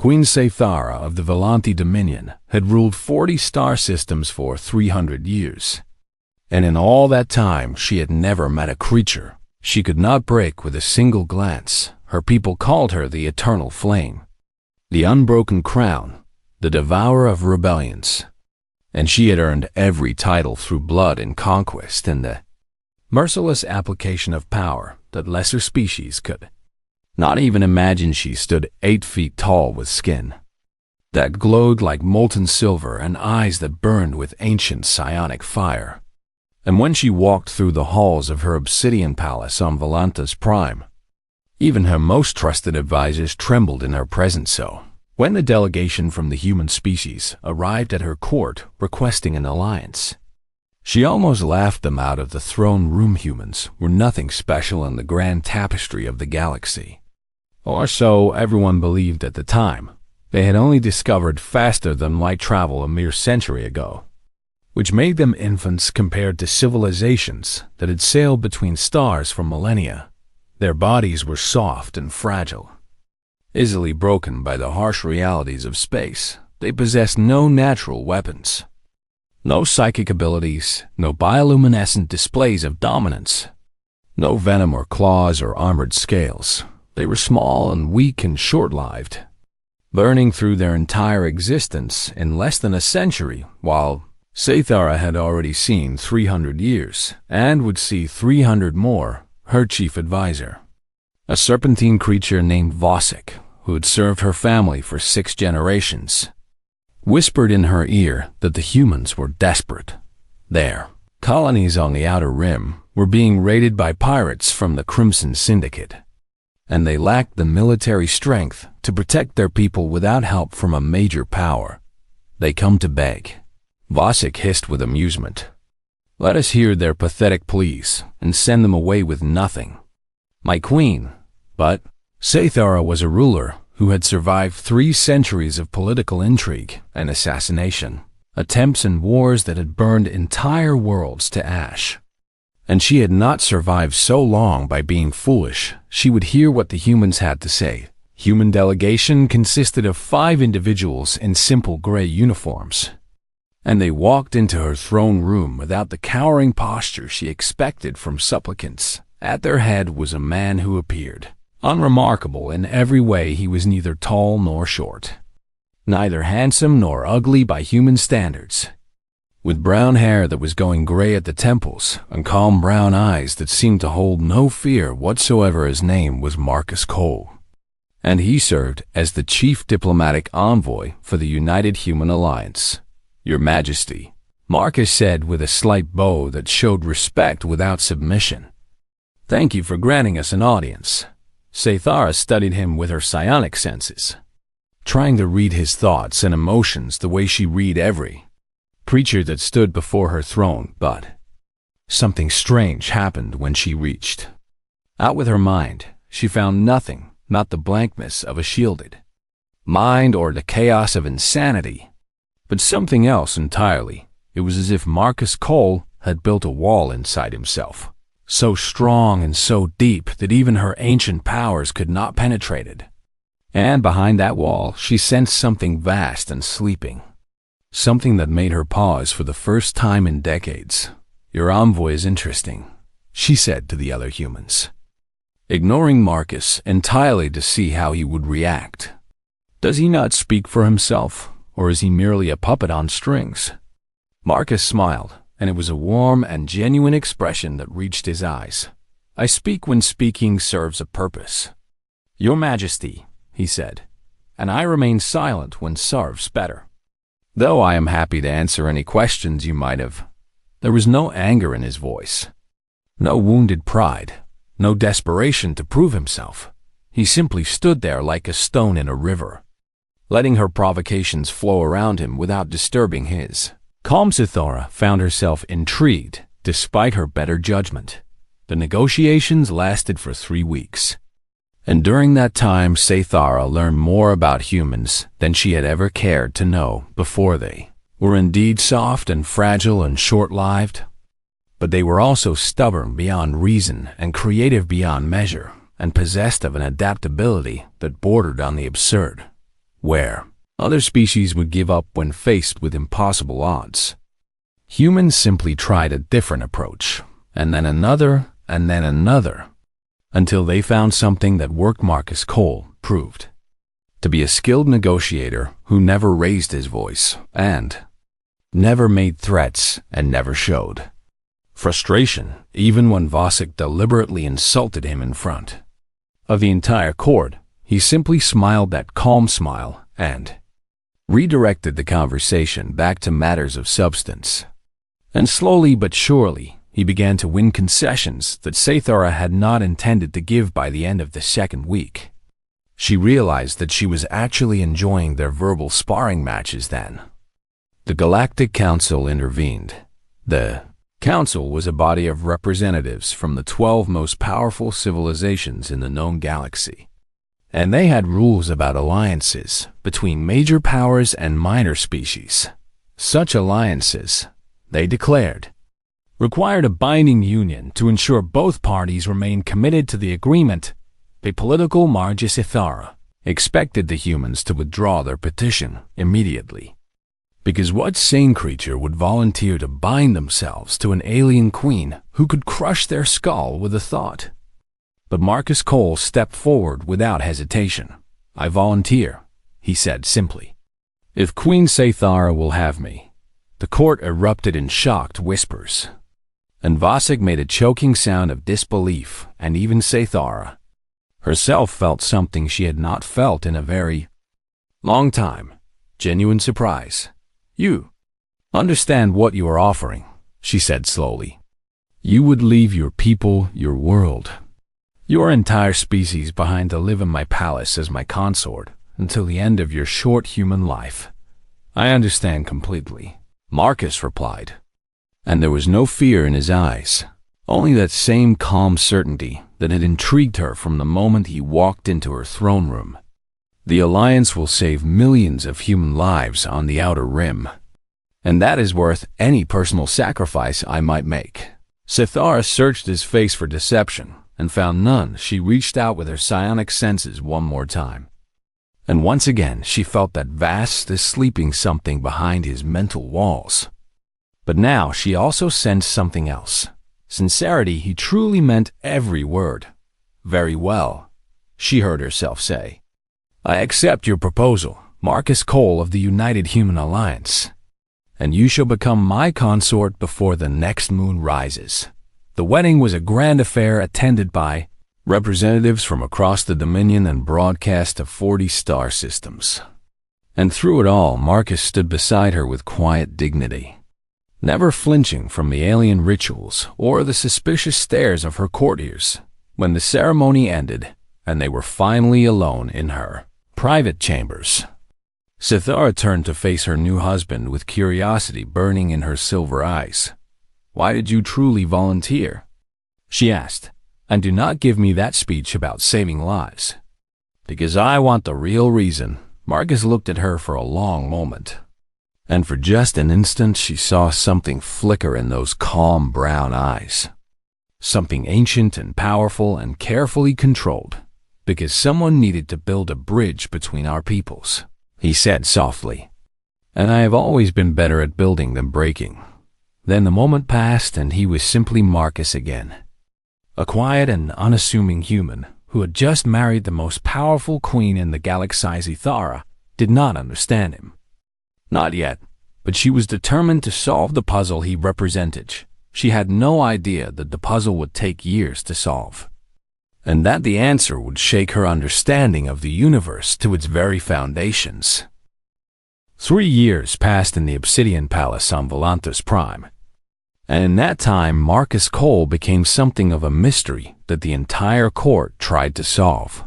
Queen Ketharai of the Volanti Dominion had ruled 40 star systems for 300 years. And in all that time, she had never met a creature she could not break with a single glance. Her people called her the Eternal Flame, the Unbroken Crown, the Devourer of Rebellions. And she had earned every title through blood and conquest and the merciless application of power that lesser species could not even imagine. She stood 8 feet tall with skin that glowed like molten silver and eyes that burned with ancient psionic fire. And when she walked through the halls of her obsidian palace on Volanta's prime, even her most trusted advisors trembled in her presence. So, when the delegation from the human species arrived at her court requesting an alliance, she almost laughed them out of the throne room. Humans were nothing special in the grand tapestry of the galaxy. Or so everyone believed at the time. They had only discovered faster than light travel a mere century ago, which made them infants compared to civilizations that had sailed between stars for millennia. Their bodies were soft and fragile, easily broken by the harsh realities of space. They possessed no natural weapons, no psychic abilities, no bioluminescent displays of dominance, no venom or claws or armored scales. They were small and weak and short-lived, burning through their entire existence in less than a century, while Ketharai had already seen 300 years and would see 300 more. Her chief advisor, a serpentine creature named Vosik, who had served her family for 6 generations, whispered in her ear that the humans were desperate. Their colonies on the Outer Rim were being raided by pirates from the Crimson Syndicate, and they lacked the military strength to protect their people without help from a major power. They come to beg. Vosik hissed with amusement. Let us hear their pathetic pleas and send them away with nothing. My queen. But Ketharai was a ruler who had survived 3 centuries of political intrigue and assassination, attempts and wars that had burned entire worlds to ash. And she had not survived so long by being foolish. She would hear what the humans had to say. Human delegation consisted of 5 individuals in simple gray uniforms, and they walked into her throne room without the cowering posture she expected from supplicants. At their head was a man who appeared unremarkable in every way. He was neither tall nor short, neither handsome nor ugly by human standards, with brown hair that was going gray at the temples and calm brown eyes that seemed to hold no fear whatsoever. His name was Marcus Cole, and he served as the chief diplomatic envoy for the United Human Alliance. Your Majesty, Marcus said with a slight bow that showed respect without submission. Thank you for granting us an audience. Ketharai studied him with her psionic senses, trying to read his thoughts and emotions the way she read every creature that stood before her throne. But something strange happened when she reached out with her mind. She found nothing, not the blankness of a shielded mind or the chaos of insanity, but something else entirely. It was as if Marcus Cole had built a wall inside himself, so strong and so deep that even her ancient powers could not penetrate it. And behind that wall she sensed something vast and sleeping, something that made her pause for the first time in decades. Your envoy is interesting, she said to the other humans, ignoring Marcus entirely to see how he would react. Does he not speak for himself, or is he merely a puppet on strings? Marcus smiled, and it was a warm and genuine expression that reached his eyes. I speak when speaking serves a purpose. Your Majesty, he said, and I remain silent when serves better. Though I am happy to answer any questions you might have. There was no anger in his voice, no wounded pride, no desperation to prove himself. He simply stood there like a stone in a river, letting her provocations flow around him without disturbing his. Calm Ketharai found herself intrigued despite her better judgment. The negotiations lasted for 3 weeks, and during that time Ketharai learned more about humans than she had ever cared to know before. They were indeed soft and fragile and short-lived, but they were also stubborn beyond reason and creative beyond measure, and possessed of an adaptability that bordered on the absurd. where other species would give up when faced with impossible odds. Humans simply tried a different approach, and then another, until they found something that worked. Marcus Cole proved to be a skilled negotiator who never raised his voice, and never made threats, and never showed frustration, even when Vasek deliberately insulted him in front of the entire court. He simply smiled that calm smile and redirected the conversation back to matters of substance. And slowly but surely, he began to win concessions that Ketharai had not intended to give. By the end of the second week, she realized that she was actually enjoying their verbal sparring matches. Then the Galactic Council intervened. The Council was a body of representatives from the 12 most powerful civilizations in the known galaxy, and they had rules about alliances between major powers and minor species. Such alliances, they declared, required a binding union to ensure both parties remained committed to the agreement. The political Marcus Ketharai expected the humans to withdraw their petition immediately, because what sane creature would volunteer to bind themselves to an alien queen who could crush their skull with a thought? But Marcus Cole stepped forward without hesitation. "I volunteer," he said simply. "If Queen Ketharai will have me." The court erupted in shocked whispers, and Vasek made a choking sound of disbelief, and even Ketharai herself felt something she had not felt in a very long time: genuine surprise. "You understand what you are offering," she said slowly. "You would leave your people, your world, your entire species behind to live in my palace as my consort until the end of your short human life." "I understand completely," Marcus replied, and there was no fear in his eyes, only that same calm certainty that had intrigued her from the moment he walked into her throne room. "The Alliance will save millions of human lives on the Outer Rim, and that is worth any personal sacrifice I might make." Ketharai searched his face for deception and found none. She reached out with her psionic senses one more time, and once again she felt that Vast is sleeping something behind his mental walls. But now she also sensed something else. Sincerity. He truly meant every word. "Very well," she heard herself say. "I accept your proposal, Marcus Cole of the United Human Alliance, and you shall become my consort before the next moon rises." The wedding was a grand affair attended by representatives from across the Dominion and broadcast of 40 star systems. And through it all, Marcus stood beside her with quiet dignity, never flinching from the alien rituals or the suspicious stares of her courtiers. When the ceremony ended, and they were finally alone in her private chambers, Ketharai turned to face her new husband with curiosity burning in her silver eyes. "Why did you truly volunteer?" she asked. "And do not give me that speech about saving lives." "Because I want the real reason." Marcus looked at her for a long moment, and for just an instant she saw something flicker in those calm brown eyes. Something ancient and powerful and carefully controlled. "Because someone needed to build a bridge between our peoples," he said softly. "And I have always been better at building than breaking." Then the moment passed and he was simply Marcus again. A quiet and unassuming human who had just married the most powerful queen in the galaxy. Ketharai did not understand him. Not yet, but she was determined to solve the puzzle he represented. She had no idea that the puzzle would take years to solve, and that the answer would shake her understanding of the universe to its very foundations. 3 years passed in the Obsidian Palace on Volantis Prime, and in that time Marcus Cole became something of a mystery that the entire court tried to solve.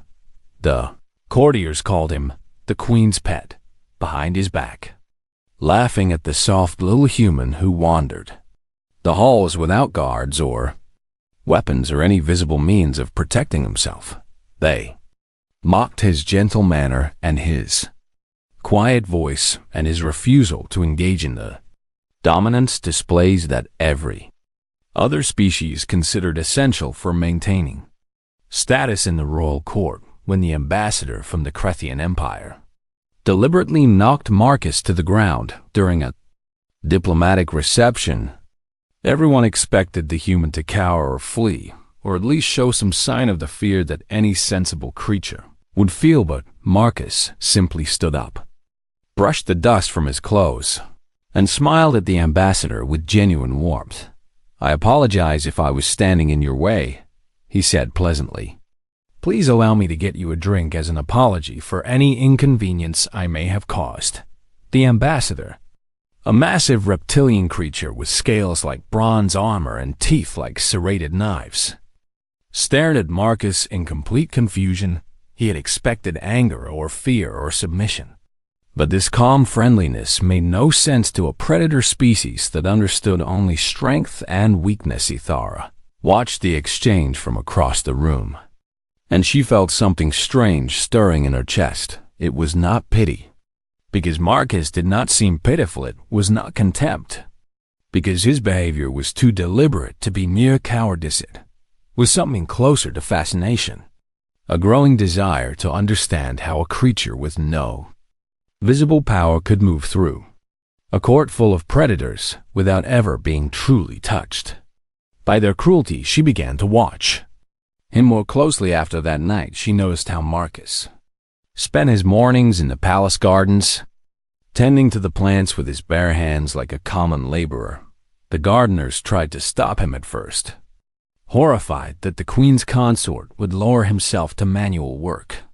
The courtiers called him the Queen's pet, behind his back, laughing at the soft little human who wandered the halls without guards or weapons or any visible means of protecting himself. They mocked his gentle manner and his quiet voice and his refusal to engage in the dominance displays that every other species considered essential for maintaining status in the royal court. When the ambassador from the Krethian Empire deliberately knocked Marcus to the ground during a diplomatic reception. Everyone expected the human to cower or flee, or at least show some sign of the fear that any sensible creature would feel, but Marcus simply stood up, brushed the dust from his clothes, and smiled at the ambassador with genuine warmth. "I apologize if I was standing in your way," he said pleasantly. "Please allow me to get you a drink as an apology for any inconvenience I may have caused." The ambassador, a massive reptilian creature with scales like bronze armor and teeth like serrated knives, stared at Marcus in complete confusion. He had expected anger or fear or submission, but this calm friendliness made no sense to a predator species that understood only strength and weakness. Ketharai watched the exchange from across the room, and she felt something strange stirring in her chest. It was not pity, because Marcus did not seem pitiful. It was not contempt, because his behavior was too deliberate to be mere cowardice. It was something closer to fascination, a growing desire to understand how a creature with no visible power could move through a court full of predators without ever being truly touched by their cruelty. She began to watch him more closely. After that night, she noticed how Marcus spent his mornings in the palace gardens, tending to the plants with his bare hands like a common laborer. The gardeners tried to stop him at first, horrified that the queen's consort would lower himself to manual work.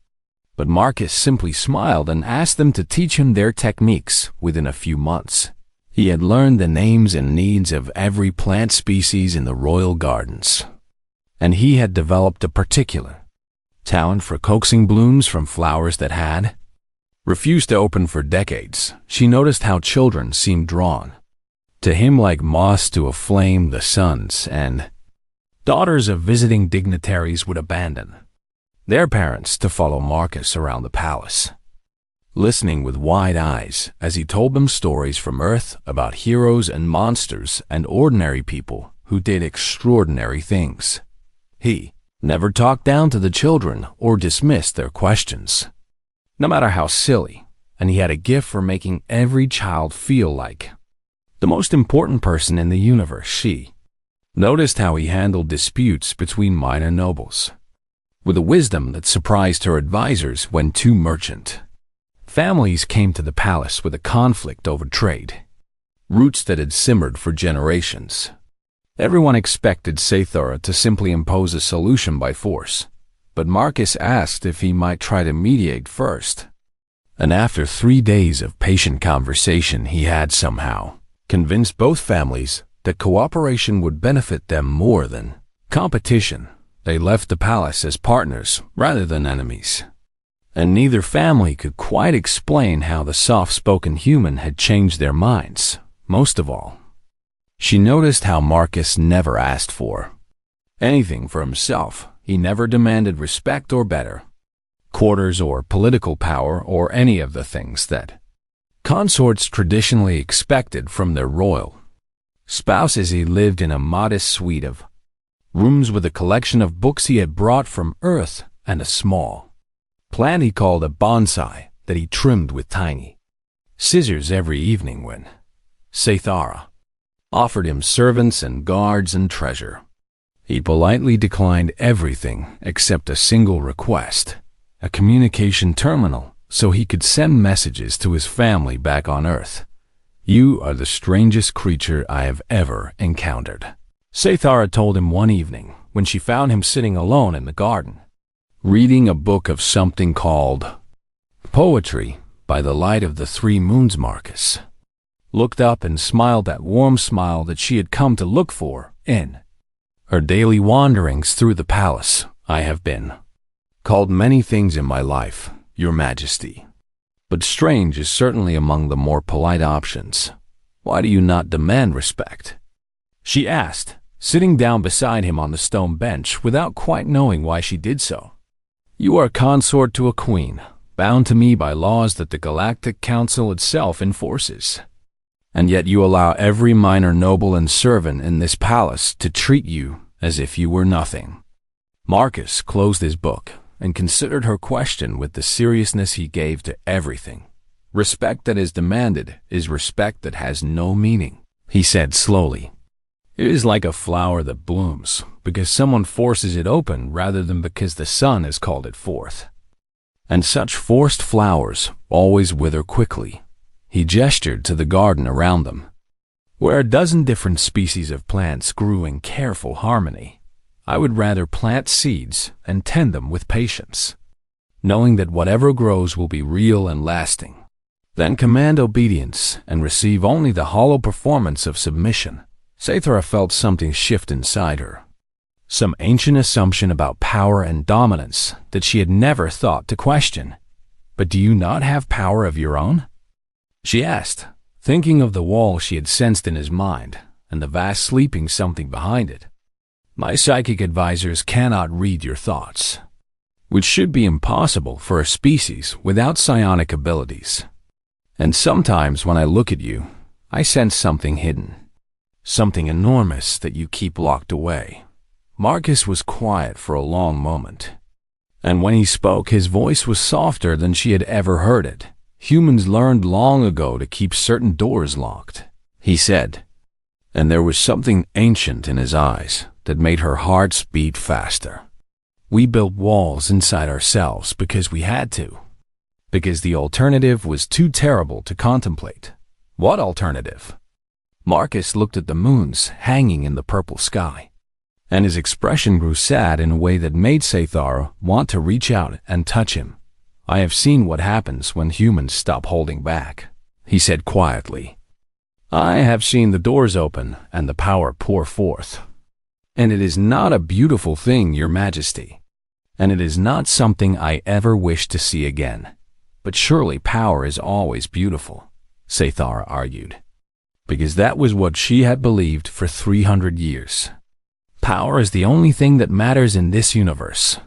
But Marcus simply smiled and asked them to teach him their techniques. Within a few months, he had learned the names and needs of every plant species in the royal gardens, and he had developed a particular talent for coaxing blooms from flowers that had refused to open for decades. She noticed how children seemed drawn to him like moths to a flame. The sons and daughters of visiting dignitaries would abandon their parents to follow Marcus around the palace, listening with wide eyes as he told them stories from Earth about heroes and monsters and ordinary people who did extraordinary things. He never talked down to the children or dismissed their questions, no matter how silly, and he had a gift for making every child feel like the most important person in the universe. She noticed how he handled disputes between minor nobles with a wisdom that surprised her advisors. When two merchant families came to the palace with a conflict over trade routes that had simmered for generations, everyone expected Ketharai to simply impose a solution by force, but Marcus asked if he might try to mediate first. And after 3 days of patient conversation, he had somehow convinced both families that cooperation would benefit them more than competition. They left the palace as partners rather than enemies, and neither family could quite explain how the soft-spoken human had changed their minds. Most of all, she noticed how Marcus never asked for anything for himself. He never demanded respect or better quarters or political power or any of the things that consorts traditionally expected from their royal spouses. He lived in a modest suite of rooms with a collection of books he had brought from Earth and a small plant he called a bonsai that he trimmed with tiny scissors every evening. When Ketharai offered him servants and guards and treasure, he politely declined everything except a single request: a communication terminal so he could send messages to his family back on Earth. "You are the strangest creature I have ever encountered," Ketharai told him one evening when she found him sitting alone in the garden, reading a book of something called Poetry by the Light of the Three Moons. Marcus looked up and smiled that warm smile that she had come to look for in her daily wanderings through the palace. "I have been called many things in my life, Your Majesty, but strange is certainly among the more polite options. Why do you not demand respect?" she asked, sitting down beside him on the stone bench without quite knowing why she did so. "You are consort to a queen, bound to me by laws that the Galactic Council itself enforces, and yet you allow every minor noble and servant in this palace to treat you as if you were nothing." Marcus closed his book and considered her question with the seriousness he gave to everything Respect that is demanded is respect that has no meaning, he said slowly. It is like a flower that blooms because someone forces it open rather than because the sun has called it forth. And such forced flowers always wither quickly. He gestured to the garden around them, where a dozen different species of plants grew in careful harmony. I would rather plant seeds and tend them with patience, knowing that whatever grows will be real and lasting, than command obedience and receive only the hollow performance of submission. Ketharai felt something shift inside her, some ancient assumption about power and dominance that she had never thought to question. But do you not have power of your own? She asked, thinking of the wall she had sensed in his mind and the vast sleeping something behind it. My psychic advisors cannot read your thoughts, which should be impossible for a species without psionic abilities. And sometimes when I look at you, I sense something hidden, something enormous that you keep locked away. Marcus was quiet for a long moment, and when he spoke, his voice was softer than she had ever heard it. Humans learned long ago to keep certain doors locked, he said, and there was something ancient in his eyes that made her hearts beat faster. We built walls inside ourselves because we had to, because the alternative was too terrible to contemplate. What alternative? Marcus looked at the moons hanging in the purple sky, and his expression grew sad in a way that made Ketharai want to reach out and touch him. I have seen what happens when humans stop holding back, he said quietly. I have seen the doors open and the power pour forth. And it is not a beautiful thing, Your Majesty, and it is not something I ever wish to see again. But surely power is always beautiful, Ketharai argued, because that was what she had believed for 300 years. Power is the only thing that matters in this universe,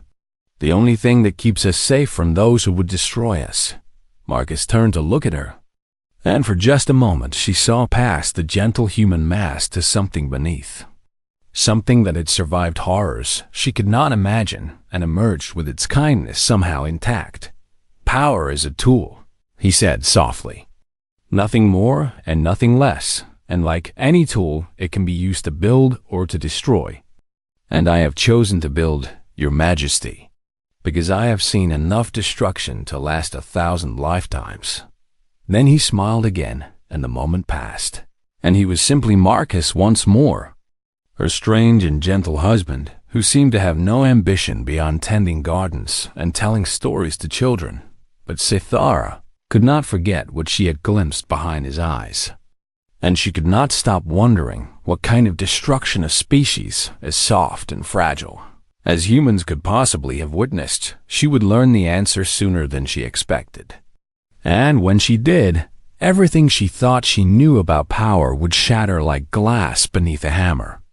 the only thing that keeps us safe from those who would destroy us. Marcus turned to look at her, and for just a moment she saw past the gentle human mask to something beneath, something that had survived horrors she could not imagine and emerged with its kindness somehow intact. Power is a tool, he said softly. Nothing more and nothing less, and like any tool, it can be used to build or to destroy. And I have chosen to build, Your Majesty, because I have seen enough destruction to last 1,000 lifetimes. Then he smiled again, and the moment passed, and he was simply Marcus once more, her strange and gentle husband, who seemed to have no ambition beyond tending gardens and telling stories to children. But Ketharai could not forget what she had glimpsed behind his eyes, and she could not stop wondering what kind of destruction a species as soft and fragile as humans could possibly have witnessed. She would learn the answer sooner than she expected. And when she did, everything she thought she knew about power would shatter like glass beneath a hammer.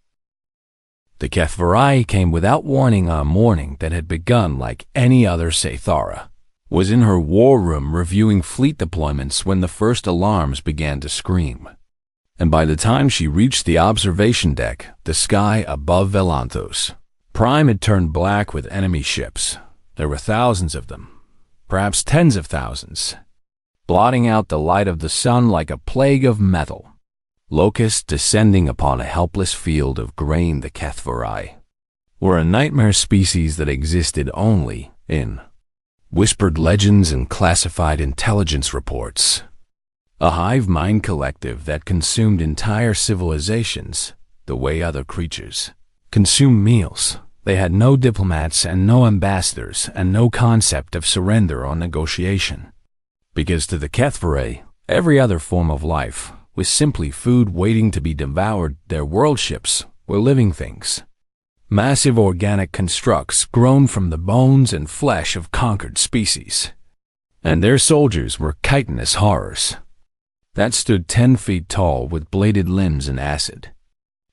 The Ketharai came without warning on a morning that had begun like any other. Ketharai was in her war room reviewing fleet deployments when the first alarms began to scream. And by the time she reached the observation deck, the sky above Velanthos Prime had turned black with enemy ships. There were thousands of them, perhaps tens of thousands, blotting out the light of the sun like a plague of metal. Locusts descending upon a helpless field of grain. The Ketharai were a nightmare species that existed only in whispered legends and classified intelligence reports. A hive mind collective that consumed entire civilizations the way other creatures consume meals. They had no diplomats and no ambassadors and no concept of surrender or negotiation. Because to the Ketharai, every other form of life was simply food waiting to be devoured. Their world ships were living things, massive organic constructs grown from the bones and flesh of conquered species. And their soldiers were chitinous horrors that stood 10 feet tall with bladed limbs and acid,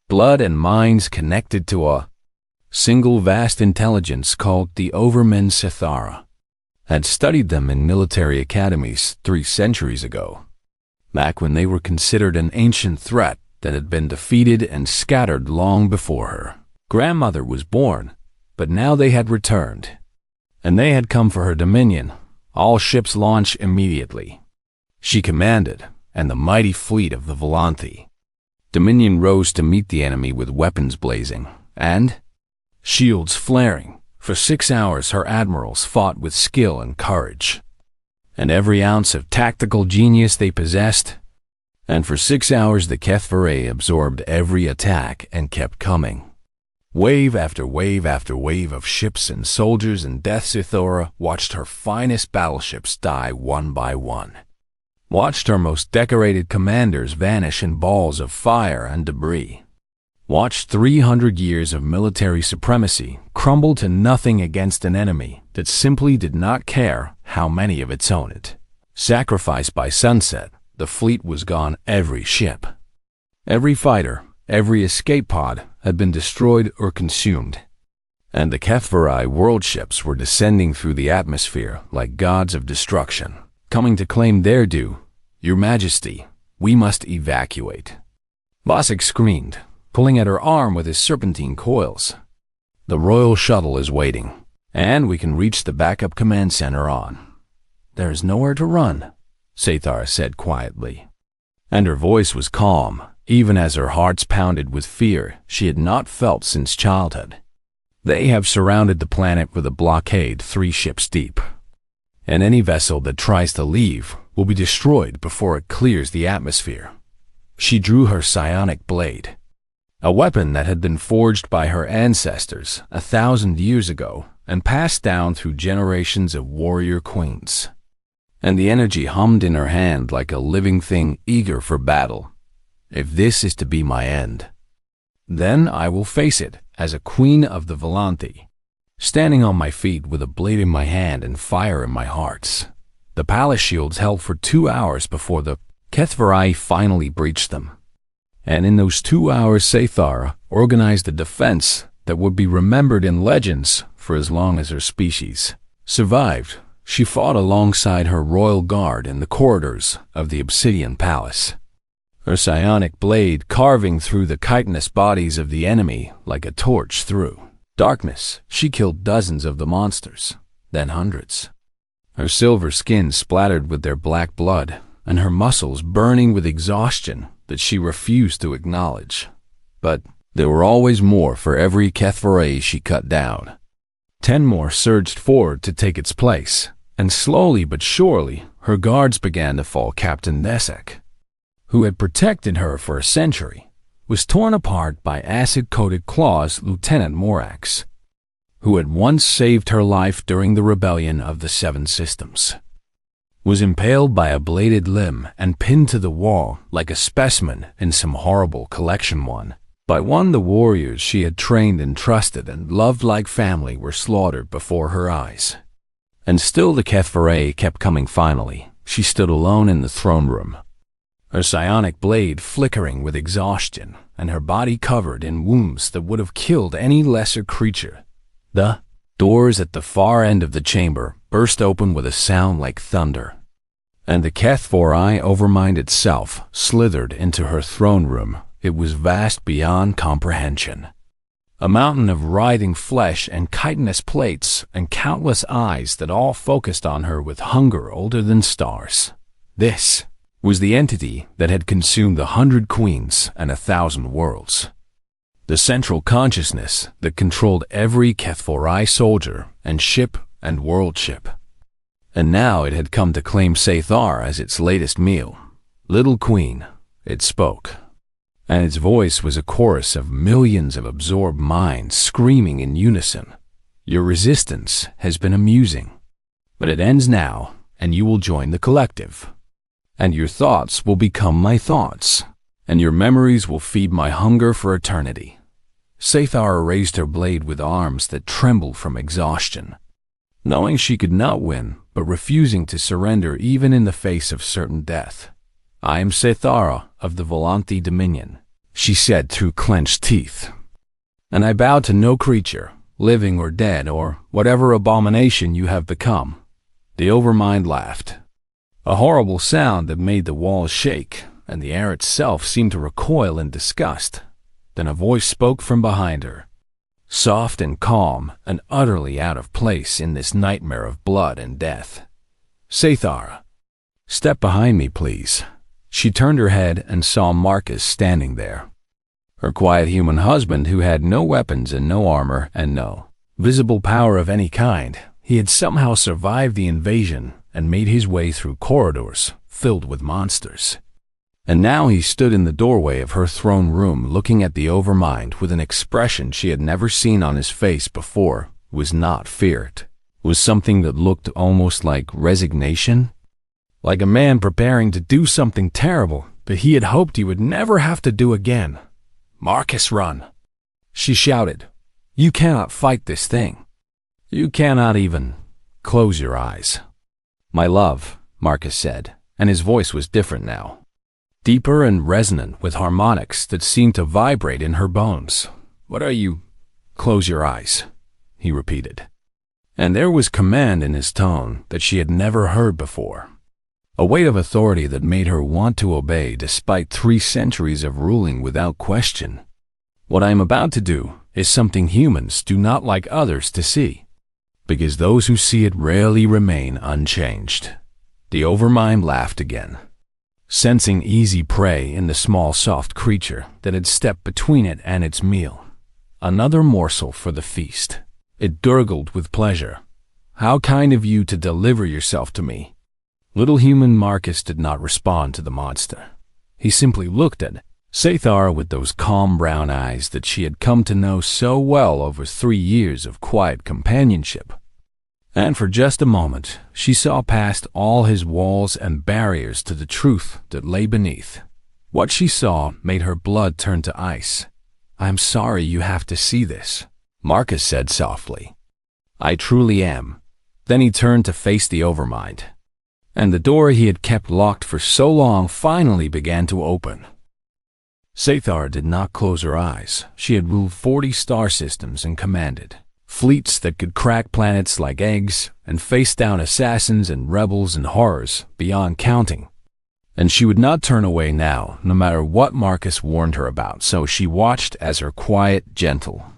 blood and minds connected to a single vast intelligence called the Overmen. Ketharai had studied them in military academies 3 centuries ago, back when they were considered an ancient threat that had been defeated and scattered long before her grandmother was born. But now they had returned, and they had come for her dominion. All ships launch immediately. she commanded, and the mighty fleet of the Volanthi Dominion rose to meet the enemy with weapons blazing and shields flaring. For 6 hours her admirals fought with skill and courage, and every ounce of tactical genius they possessed. And for 6 hours the Ketharai absorbed every attack and kept coming. Wave after wave after wave of ships and soldiers, and Death Sithora watched her finest battleships die one by one, watched her most decorated commanders vanish in balls of fire and debris, watched 300 years of military supremacy crumble to nothing against an enemy that simply did not care how many of its own it. Sacrificed by sunset, the fleet was gone. Every ship, every fighter, every escape pod had been destroyed or consumed, and the Ketharai world ships were descending through the atmosphere like gods of destruction, coming to claim their due. "Your Majesty, we must evacuate," Vasek screamed, pulling at her arm with his serpentine coils. "The royal shuttle is waiting, and we can reach the backup command center on." "There is nowhere to run," Sethara said quietly, and her voice was calm, even as her hearts pounded with fear she had not felt since childhood. "They have surrounded the planet with a blockade 3 ships deep, and any vessel that tries to leave will be destroyed before it clears the atmosphere." She drew her psionic blade, a weapon that had been forged by her ancestors 1,000 years ago and passed down through generations of warrior queens. And the energy hummed in her hand like a living thing eager for battle. "If this is to be my end, then I will face it as a queen of the Volanthi, standing on my feet with a blade in my hand and fire in my heart." The palace shields held for 2 hours before the Ketharai finally breached them. And in those 2 hours Sethara organized a defense that would be remembered in legends for as long as her species survived. She fought alongside her royal guard in the corridors of the obsidian palace, her psionic blade carving through the chitinous bodies of the enemy like a torch through darkness. She killed dozens of the monsters, then hundreds, her silver skin splattered with their black blood, and her muscles burning with exhaustion that she refused to acknowledge. But there were always more for every Ketharai she cut down. 10 more surged forward to take its place, and slowly but surely her guards began to fall. Captain Nesek, who had protected her for a century, was torn apart by acid-coated claws. Lieutenant Morax, who had once saved her life during the rebellion of the 7 systems, was impaled by a bladed limb and pinned to the wall like a specimen in some horrible collection. One by one, the warriors she had trained and trusted and loved like family were slaughtered before her eyes. And still the Ketharai kept coming. Finally, she stood alone in the throne room, her psionic blade flickering with exhaustion and her body covered in wounds that would have killed any lesser creature. The doors at the far end of the chamber burst open with a sound like thunder, and the Ketharai overmind itself slithered into her throne room. It was vast beyond comprehension, a mountain of writhing flesh and chitinous plates and countless eyes that all focused on her with hunger older than stars. This was the entity that had consumed 100 queens and 1,000 worlds, the central consciousness that controlled every Ketharai soldier and ship and world ship. And now it had come to claim Sethara as its latest meal. "Little queen," it spoke, and its voice was a chorus of millions of absorbed minds screaming in unison. "Your resistance has been amusing, but it ends now, and you will join the collective. And your thoughts will become my thoughts, and your memories will feed my hunger for eternity." Sethara raised her blade with arms that trembled from exhaustion, knowing she could not win, but refusing to surrender even in the face of certain death. "I am Sethara of the Volanthi Dominion," she said through clenched teeth, "and I bow to no creature, living or dead, or whatever abomination you have become." The Overmind laughed, a horrible sound that made the walls shake, and the air itself seemed to recoil in disgust. Then a voice spoke from behind her, soft and calm and utterly out of place in this nightmare of blood and death. "Sethara, "Step behind me, please." She turned her head and saw Marcus standing there. Her quiet human husband who had no weapons and no armor and no visible power of any kind. He had somehow survived the invasion and made his way through corridors filled with monsters. And now he stood in the doorway of her throne room looking at the Overmind with an expression she had never seen on his face before. It was not fear. It was something that looked almost like resignation. Like a man preparing to do something terrible that he had hoped he would never have to do again. "Marcus, run!" she shouted. "You cannot fight this thing. You cannot even close your eyes." "My love," Marcus said, and his voice was different now. Deeper and resonant with harmonics that seemed to vibrate in her bones. "What are you? Close your eyes," he repeated. And there was command in his tone that she had never heard before. A weight of authority that made her want to obey despite 3 centuries of ruling without question. "What I am about to do is something humans do not like others to see, because those who see it rarely remain unchanged." The Overmind laughed again, sensing easy prey in the small soft creature that had stepped between it and its meal. Another morsel for the feast. It gurgled with pleasure. "How kind of you to deliver yourself to me." Little human Marcus did not respond to the monster. He simply looked at Ketharai with those calm brown eyes that she had come to know so well over 3 years of quiet companionship. And for just a moment, she saw past all his walls and barriers to the truth that lay beneath. What she saw made her blood turn to ice. "I'm sorry you have to see this," Marcus said softly. "I truly am." Then he turned to face the Overmind. And the door he had kept locked for so long finally began to open. Ketharai did not close her eyes. She had ruled 40 star systems and commanded fleets that could crack planets like eggs and face down assassins and rebels and horrors beyond counting. And she would not turn away now, no matter what Marcus warned her about, so she watched as her quiet, gentle,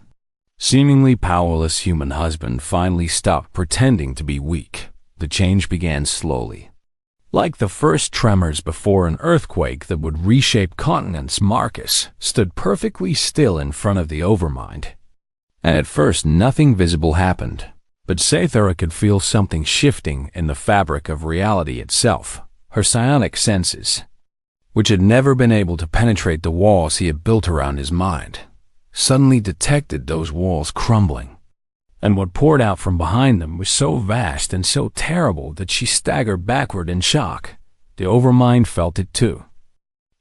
seemingly powerless human husband finally stopped pretending to be weak. The change began slowly. Like the first tremors before an earthquake that would reshape continents, Marcus stood perfectly still in front of the Overmind. And at first nothing visible happened, but Ketharai could feel something shifting in the fabric of reality itself. Her psionic senses, which had never been able to penetrate the walls he had built around his mind, suddenly detected those walls crumbling. And what poured out from behind them was so vast and so terrible that she staggered backward in shock. The Overmind felt it too.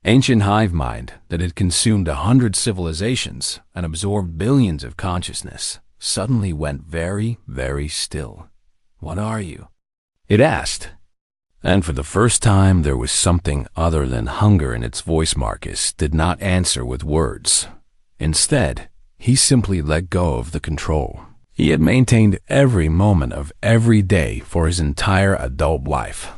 Ancient hive mind that had consumed 100 civilizations and absorbed billions of consciousness suddenly went very, very still. "What are you?" it asked. And for the first time there was something other than hunger in its voice. Marcus did not answer with words. Instead, he simply let go of the control he had maintained every moment of every day for his entire adult life.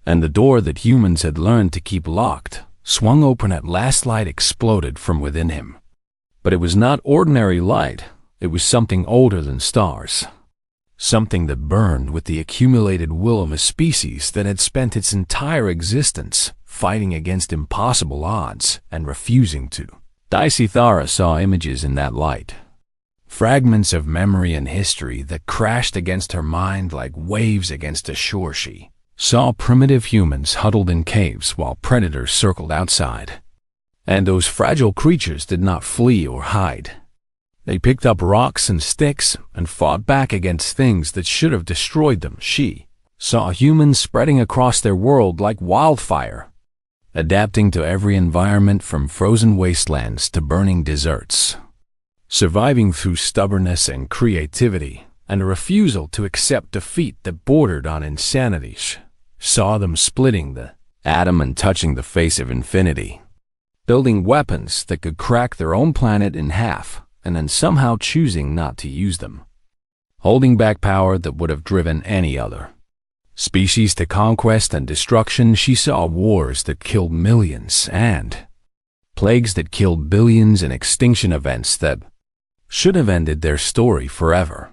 And the door that humans had learned to keep locked swung open at last. Light exploded from within him. But it was not ordinary light. It was something older than stars. Something that burned with the accumulated will of a species that had spent its entire existence fighting against impossible odds and refusing to die. Ketharai saw images in that light. Fragments of memory and history that crashed against her mind like waves against a shore. She saw primitive humans huddled in caves while predators circled outside. And those fragile creatures did not flee or hide. They picked up rocks and sticks and fought back against things that should have destroyed them. She saw humans spreading across their world like wildfire, adapting to every environment from frozen wastelands to burning deserts, surviving through stubbornness and creativity and a refusal to accept defeat that bordered on insanity. She saw them splitting the atom and touching the face of infinity, building weapons that could crack their own planet in half, and then somehow choosing not to use them, holding back power that would have driven any other species to conquest and destruction. She saw wars that killed millions and plagues that killed billions and extinction events that should have ended their story forever.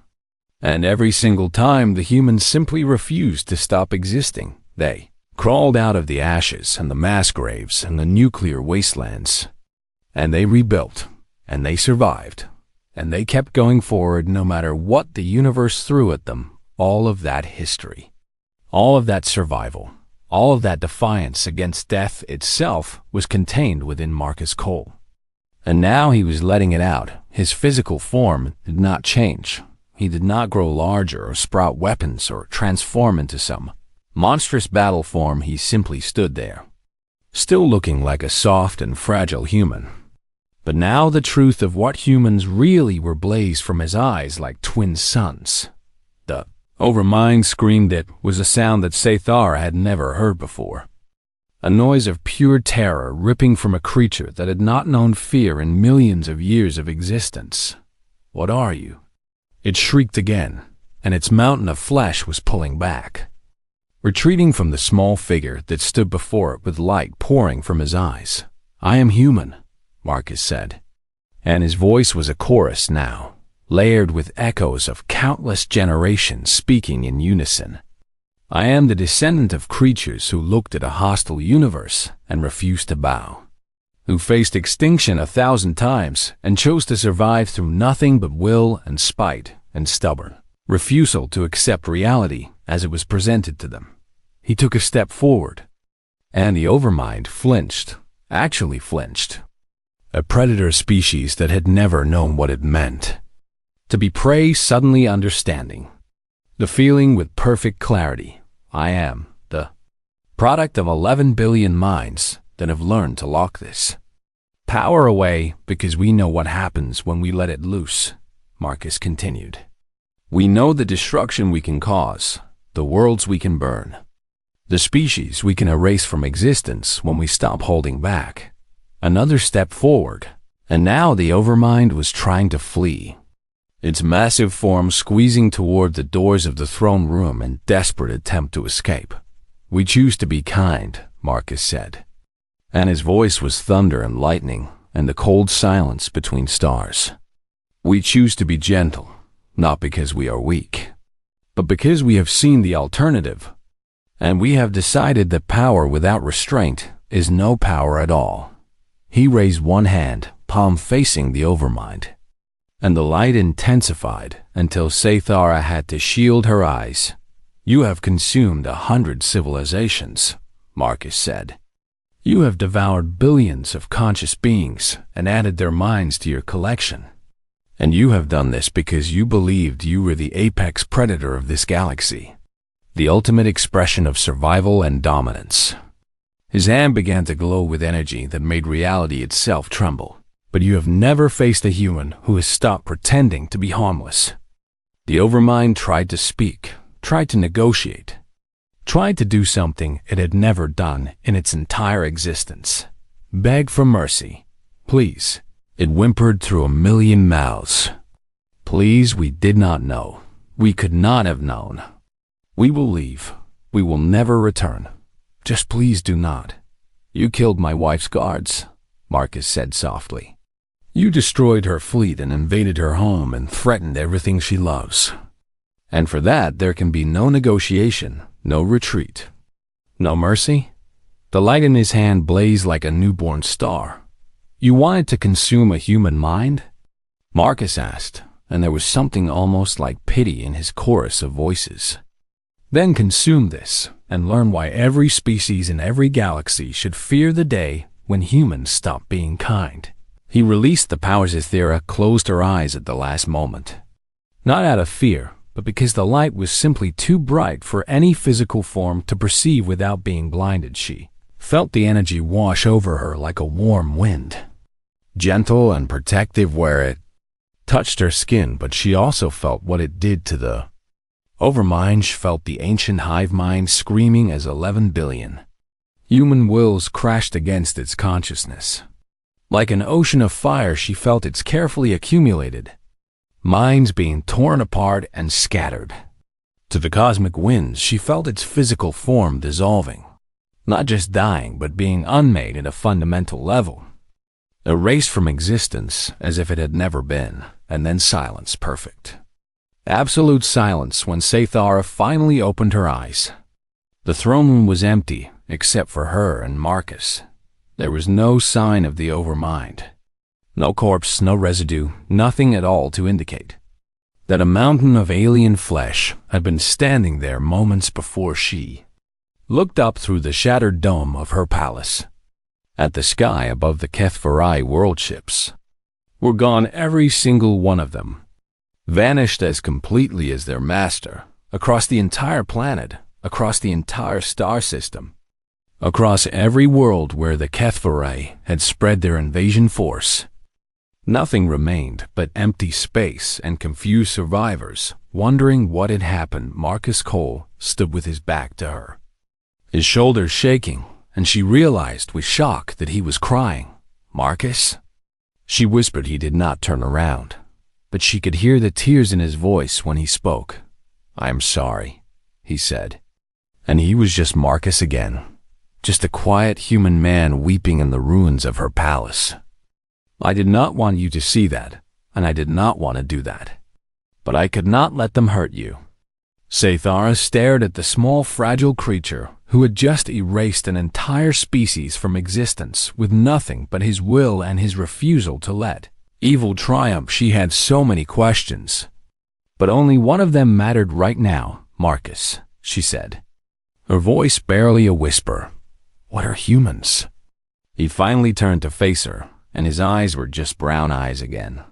And every single time the humans simply refused to stop existing. They crawled out of the ashes and the mass graves and the nuclear wastelands. And they rebuilt, and they survived, and they kept going forward no matter what the universe threw at them. All of that history, all of that survival, all of that defiance against death itself was contained within Marcus Cole. And now he was letting it out. His physical form did not change. He did not grow larger or sprout weapons or transform into some monstrous battle form. He simply stood there, still looking like a soft and fragile human. But now the truth of what humans really were blazed from his eyes like twin suns. The Overmind screamed. It was a sound that Ketharai had never heard before. A noise of pure terror ripping from a creature that had not known fear in millions of years of existence. "What are you?" It shrieked again, and its mountain of flesh was pulling back, retreating from the small figure that stood before it with light pouring from his eyes. "I am human," Marcus said, and his voice was a chorus now, layered with echoes of countless generations speaking in unison. "I am the descendant of creatures who looked at a hostile universe and refused to bow, who faced extinction 1,000 times and chose to survive through nothing but will and spite and stubborn refusal to accept reality as it was presented to them." He took a step forward, and the Overmind flinched, actually flinched. A predator species that had never known what it meant to be prey suddenly understanding. The feeling with perfect clarity. I am the product of 11 billion minds that have learned to lock this power away because we know what happens when we let it loose, Marcus continued. We know the destruction we can cause, the worlds we can burn, the species we can erase from existence when we stop holding back. Another step forward, and now the Overmind was trying to flee, its massive form squeezing toward the doors of the throne room in desperate attempt to escape. "We choose to be kind," Marcus said, and his voice was thunder and lightning and the cold silence between stars. "We choose to be gentle, not because we are weak, but because we have seen the alternative, and we have decided that power without restraint is no power at all." He raised one hand, palm facing the Overmind, and the light intensified until Ketharai had to shield her eyes. "You have consumed 100 civilizations," Marcus said. "You have devoured billions of conscious beings and added their minds to your collection. And you have done this because you believed you were the apex predator of this galaxy, the ultimate expression of survival and dominance." His hand began to glow with energy that made reality itself tremble. "But you have never faced a human who has stopped pretending to be harmless." The Overmind tried to speak, tried to negotiate, tried to do something it had never done in its entire existence. Beg for mercy. "Please," it whimpered through a million mouths. "Please, we did not know. We could not have known. We will leave. We will never return. Just please do not." "You killed my wife's guards," Marcus said softly. "You destroyed her fleet and invaded her home and threatened everything she loves. And for that there can be no negotiation, no retreat, no mercy." The light in his hand blazed like a newborn star. "You wanted to consume a human mind?" Marcus asked, and there was something almost like pity in his chorus of voices. "Then consume this, and learn why every species in every galaxy should fear the day when humans stop being kind." He released the powers Ethera closed her eyes at the last moment. Not out of fear, but because the light was simply too bright for any physical form to perceive without being blinded. She felt the energy wash over her like a warm wind, gentle and protective where it touched her skin, but she also felt what it did to the Overmind. She felt the ancient hive mind screaming as 11 billion human wills crashed against its consciousness. Like an ocean of fire, she felt its carefully accumulated minds being torn apart and scattered. To the cosmic winds, she felt its physical form dissolving, not just dying, but being unmade at a fundamental level, erased from existence as if it had never been, and then silence, perfect. Absolute silence when Ketharai finally opened her eyes. The throne room was empty, except for her and Marcus. There was no sign of the Overmind. No corpse, no residue, nothing at all to indicate that a mountain of alien flesh had been standing there moments before she looked up through the shattered dome of her palace. At the sky above the Ketharai world ships were gone, every single one of them, vanished as completely as their master, across the entire planet, across the entire star system, across every world where the Ketharai had spread their invasion force. Nothing remained but empty space and confused survivors, wondering what had happened. Marcus Cole stood with his back to her, his shoulders shaking, and she realized with shock that he was crying. "Marcus?" She whispered. He did not turn around, but she could hear the tears in his voice when he spoke. "I am sorry," he said. And he was just Marcus again, just a quiet human man weeping in the ruins of her palace. "I did not want you to see that, and I did not want to do that. But I could not let them hurt you." Ketharai stared at the small, fragile creature who had just erased an entire species from existence with nothing but his will and his refusal to let evil triumph. She had so many questions, but only one of them mattered right now. "Marcus," she said, her voice barely a whisper, "what are humans?" He finally turned to face her, and his eyes were just brown eyes again,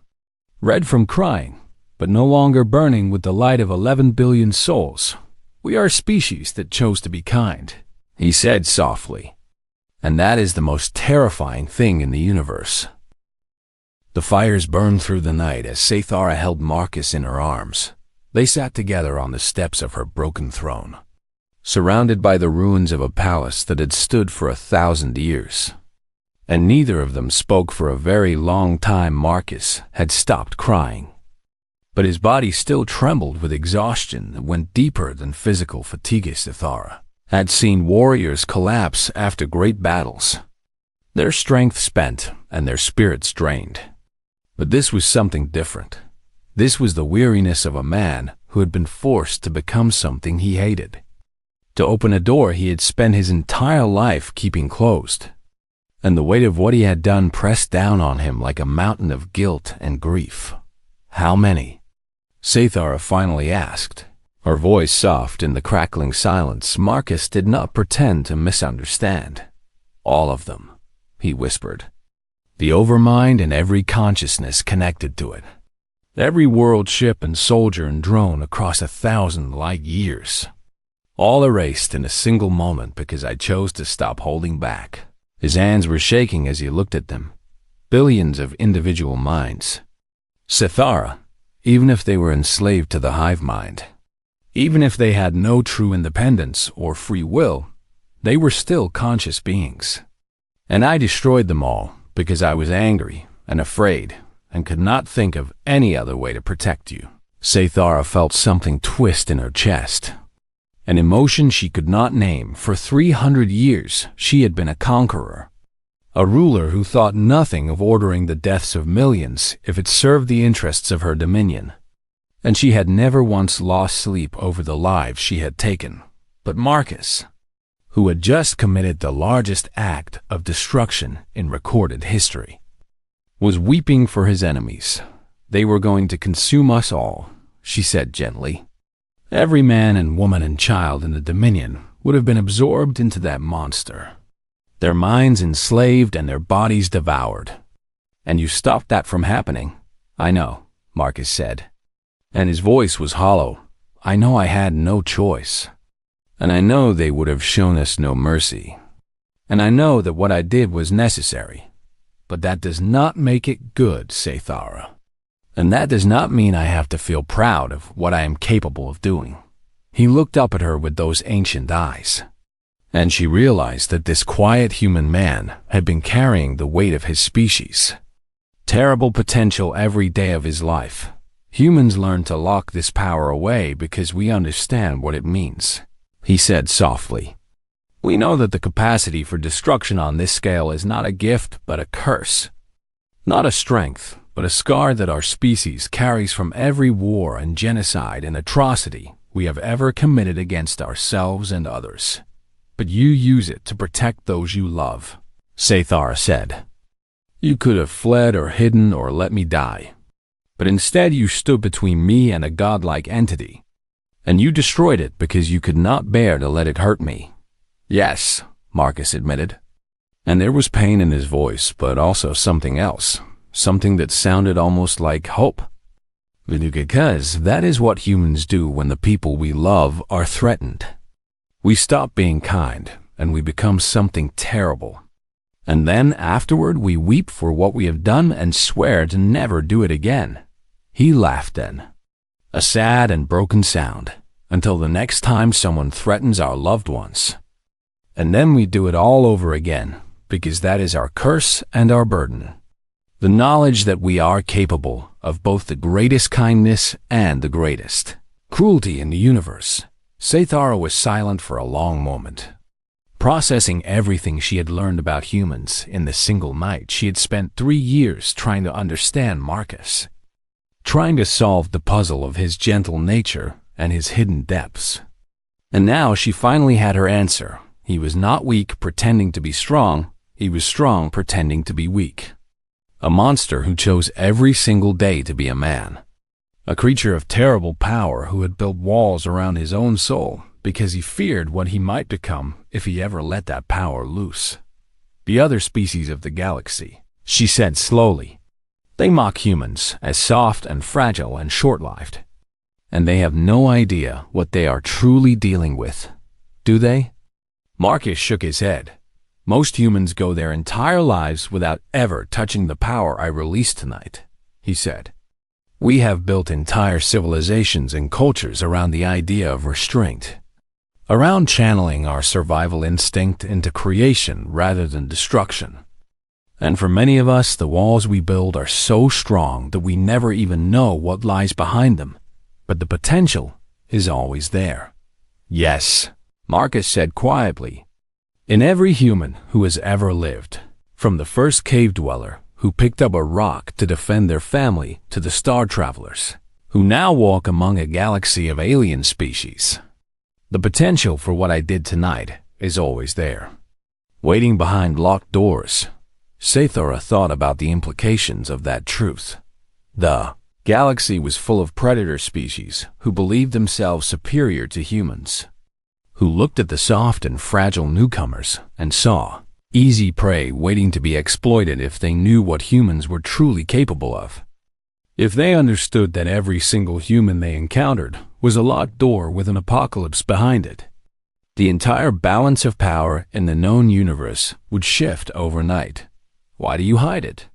red from crying, but no longer burning with the light of 11 billion souls. "We are a species that chose to be kind," he said softly, "and that is the most terrifying thing in the universe." The fires burned through the night as Ketharai held Marcus in her arms. They sat together on the steps of her broken throne, surrounded by the ruins of a palace that had stood for 1,000 years. And neither of them spoke for a very long time. Marcus had stopped crying, but his body still trembled with exhaustion that went deeper than physical fatigue. Ketharai had seen warriors collapse after great battles, their strength spent and their spirits drained. But this was something different. This was the weariness of a man who had been forced to become something he hated, to open a door he had spent his entire life keeping closed, and the weight of what he had done pressed down on him like a mountain of guilt and grief. "How many?" Ketharai finally asked, her voice soft in the crackling silence. Marcus did not pretend to misunderstand. "All of them," he whispered. "The Overmind and every consciousness connected to it. Every world ship and soldier and drone across 1,000 light years. All erased in a single moment because I chose to stop holding back." His hands were shaking as he looked at them. Billions of individual minds. Ketharai, even if they were enslaved to the hive mind, even if they had no true independence or free will, they were still conscious beings. And I destroyed them all because I was angry and afraid and could not think of any other way to protect you. Ketharai felt something twist in her chest, an emotion she could not name. For 300 years she had been a conqueror, a ruler who thought nothing of ordering the deaths of millions if it served the interests of her dominion. And she had never once lost sleep over the lives she had taken. But Marcus, who had just committed the largest act of destruction in recorded history, was weeping for his enemies. "They were going to consume us all," she said gently. "Every man and woman and child in the Dominion would have been absorbed into that monster, their minds enslaved and their bodies devoured. And you stopped that from happening." "I know," Marcus said, and his voice was hollow. "I know I had no choice. And I know they would have shown us no mercy. And I know that what I did was necessary. But that does not make it good, Ketharai. And that does not mean I have to feel proud of what I am capable of doing." He looked up at her with those ancient eyes, and she realized that this quiet human man had been carrying the weight of his species. Terrible potential every day of his life. Humans learn to lock this power away because we understand what it means, he said softly. "We know that the capacity for destruction on this scale is not a gift but a curse. Not a strength, but a scar that our species carries from every war and genocide and atrocity we have ever committed against ourselves and others. But you use it to protect those you love, Ketharai said. You could have fled or hidden or let me die. But instead you stood between me and a godlike entity. And you destroyed it because you could not bear to let it hurt me. Yes, Marcus admitted. And there was pain in his voice, but also something else, something that sounded almost like hope. Because that is what humans do when the people we love are threatened. We stop being kind, and we become something terrible. And then afterward we weep for what we have done and swear to never do it again. He laughed then, a sad and broken sound, until the next time someone threatens our loved ones. And then we do it all over again, because that is our curse and our burden. The knowledge that we are capable of both the greatest kindness and the greatest cruelty in the universe. Ketharai was silent for a long moment, processing everything she had learned about humans in the single night she had spent 3 years trying to understand Marcus, trying to solve the puzzle of his gentle nature and his hidden depths. And now she finally had her answer. He was not weak pretending to be strong, he was strong pretending to be weak. A monster who chose every single day to be a man. A creature of terrible power who had built walls around his own soul because he feared what he might become if he ever let that power loose. The other species of the galaxy, she said slowly. They mock humans as soft and fragile and short-lived. And they have no idea what they are truly dealing with, do they? Marcus shook his head. Most humans go their entire lives without ever touching the power I released tonight, he said. We have built entire civilizations and cultures around the idea of restraint, around channeling our survival instinct into creation rather than destruction. And for many of us, the walls we build are so strong that we never even know what lies behind them, but the potential is always there. Yes, Marcus said quietly. In every human who has ever lived, from the first cave dweller who picked up a rock to defend their family to the star travelers, who now walk among a galaxy of alien species, the potential for what I did tonight is always there, waiting behind locked doors. Ketharai thought about the implications of that truth. The galaxy was full of predator species who believed themselves superior to humans, who looked at the soft and fragile newcomers and saw easy prey waiting to be exploited if they knew what humans were truly capable of. If they understood that every single human they encountered was a locked door with an apocalypse behind it, the entire balance of power in the known universe would shift overnight. Why do you hide it?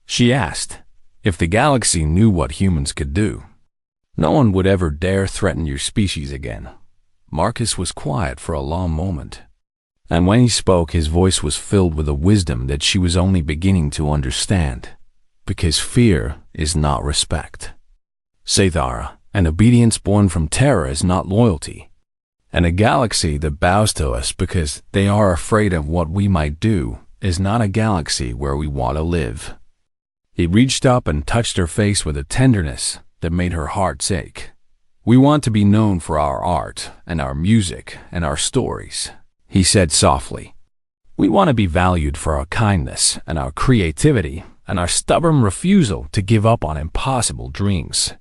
She asked. If the galaxy knew what humans could do, no one would ever dare threaten your species again. Marcus was quiet for a long moment, and when he spoke, his voice was filled with a wisdom that she was only beginning to understand. Because fear is not respect, Ketharai, and obedience born from terror is not loyalty. And a galaxy that bows to us because they are afraid of what we might do is not a galaxy where we want to live. He reached up and touched her face with a tenderness that made her heart ache. We want to be known for our art and our music and our stories, he said softly. We want to be valued for our kindness and our creativity and our stubborn refusal to give up on impossible dreams.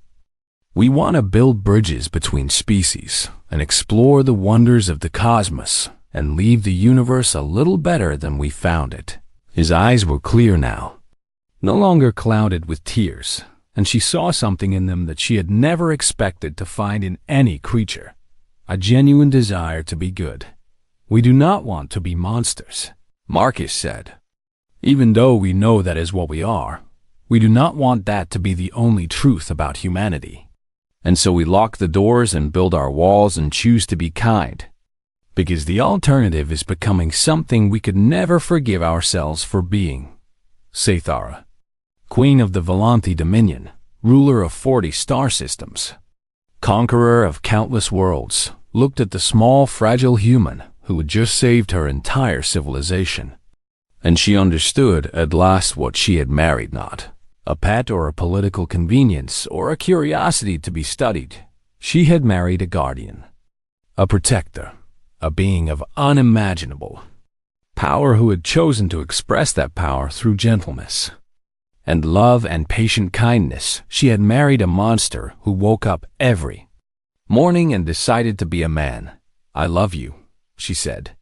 We want to build bridges between species and explore the wonders of the cosmos and leave the universe a little better than we found it. His eyes were clear now, no longer clouded with tears, and she saw something in them that she had never expected to find in any creature, a genuine desire to be good. We do not want to be monsters, Marcus said. Even though we know that is what we are, we do not want that to be the only truth about humanity. And so we lock the doors and build our walls and choose to be kind, because the alternative is becoming something we could never forgive ourselves for being. Ketharai, Queen of the Volanthi Dominion, ruler of 40 star systems, conqueror of countless worlds, looked at the small, fragile human who had just saved her entire civilization. And she understood at last what she had married not a pet or a political convenience or a curiosity to be studied. She had married a guardian, a protector, a being of unimaginable power who had chosen to express that power through gentleness and love and patient kindness. She had married a monster who woke up every morning and decided to be a man. "I love you," she said.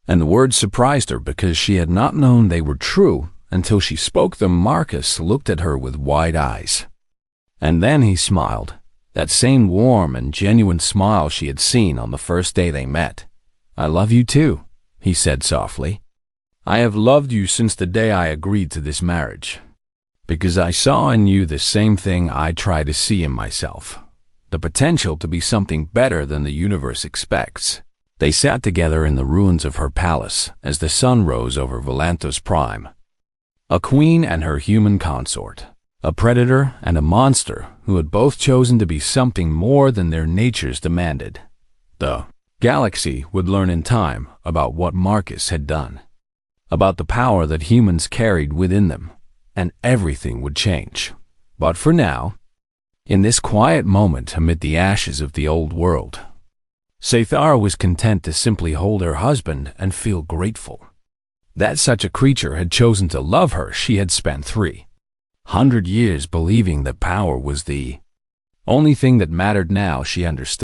And the words surprised her because she had not known they were true until she spoke them. Marcus looked at her with wide eyes. And then he smiled, that same warm and genuine smile she had seen on the first day they met. "I love you too," he said softly. "I have loved you since the day I agreed to this marriage, because I saw in you the same thing I try to see in myself, the potential to be something better than the universe expects." They sat together in the ruins of her palace as the sun rose over Volanto's prime. A queen and her human consort, a predator and a monster who had both chosen to be something more than their natures demanded. The galaxy would learn in time about what Marcus had done, about the power that humans carried within them, and everything would change. But for now, in this quiet moment amid the ashes of the old world, Ketharai was content to simply hold her husband and feel grateful that such a creature had chosen to love her. She had spent 300 years believing that power was the only thing that mattered. Now she understood.